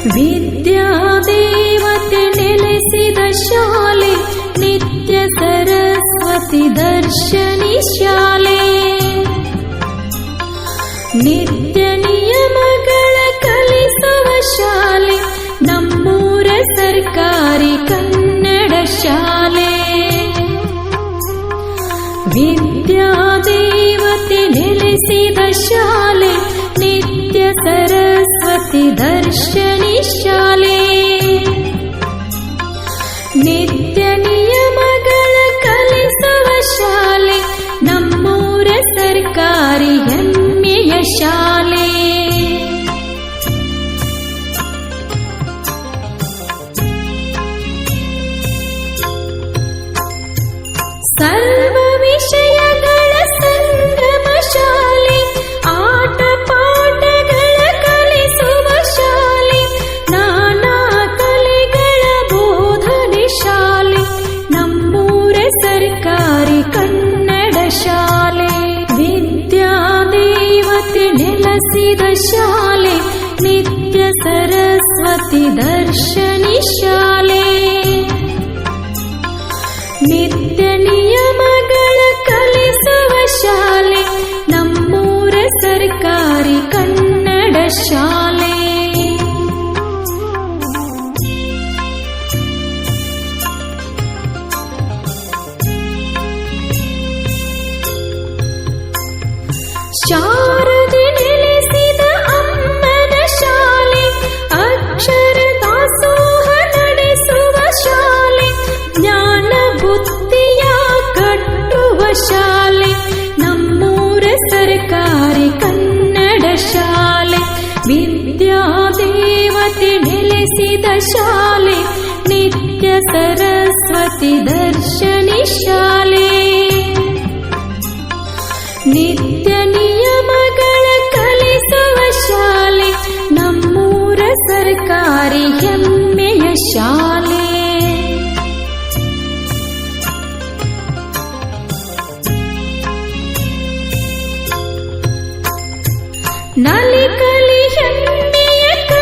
ವಿದ್ಯಾದೇವತೆ ನೆಲೆಸಿದ ಶಾಲೆ ನಿತ್ಯ ಸರಸ್ವತಿ ದರ್ಶನಿ ಶಾಲೆ. ನಿತ್ಯ ನಿಯಮಗಳ ಕಲಿಸುವ ಶಾಲೆ ನಮ್ಮೂರ ಸರ್ಕಾರಿ ಕನ್ನಡ ಶಾಲೆ. ವಿದ್ಯಾದೇವತೆ ನೆಲೆಸಿದ ಶಾಲೆ ನಿತ್ಯ ಸರಸ್ವತಿ ದರ್ಶನಿ ಶಾಲೆ. ನಿತ್ಯ ನಿಯಮಗಳ ಕಲಿಸುವ ಶಾಲೆ ನಮ್ಮೂರ ಸರ್ಕಾರಿ ಹೆಮ್ಮೆಯ ಶಾಲೆ. ಸರ್ವ ವಿಷಯಗಳ ಸಂಗಮ ಶಾಲೆ, ಆಟ ಪಾಠಗಳ ಕಲಿಸುವ ಶಾಲೆ, ನಾನಾ ಕಲೆಗಳ ಬೋಧನೆ ಶಾಲೆ ನಮ್ಮೂರ ಸರ್ಕಾರಿ ಕನ್ನಡ ಶಾಲೆ. ವಿದ್ಯಾದೇವತೆ ನೆಲೆಸಿದ ಶಾಲೆ ನಿತ್ಯ ಸರಸ್ವತಿ ದರ್ಶನಿ ಶಾಲೆ. ನಿತ್ಯ ನಿಯಮಗಳ ಕಲಿಸುವ ಶಾಲೆ ನಮ್ಮೂರ ಸರ್ಕಾರಿ ಕನ್ನಡ ಶಾಲೆ. ಶಾರದೆ ನೆಲೆಸಿದ ಅಮ್ಮನ ಶಾಲೆ, ಅಕ್ಷರ ದಾಸೋಹ ನಡೆಸುವ ಶಾಲೆ, ಜ್ಞಾನ ಬುದ್ಧಿಯ ಕಟ್ಟುವ ಶಾಲೆ ನಮ್ಮೂರ ಸರ್ಕಾರಿ ಕನ್ನಡ ಶಾಲೆ. ವಿದ್ಯಾದೇವತೆ ನೆಲೆಸಿದ ಶಾಲೆ ನಿತ್ಯ ಸರಸ್ವತಿ ದರ್ಶನಿ ಶಾಲೆ. ನಿತ್ಯ ನಿಯಮಗಳ ಕಲಿಸುವ ಶಾಲೆ ನಮ್ಮೂರ ಸರ್ಕಾರಿ ಹೆಮ್ಮೆಯ ಶಾಲೆ. ನಲಿಕ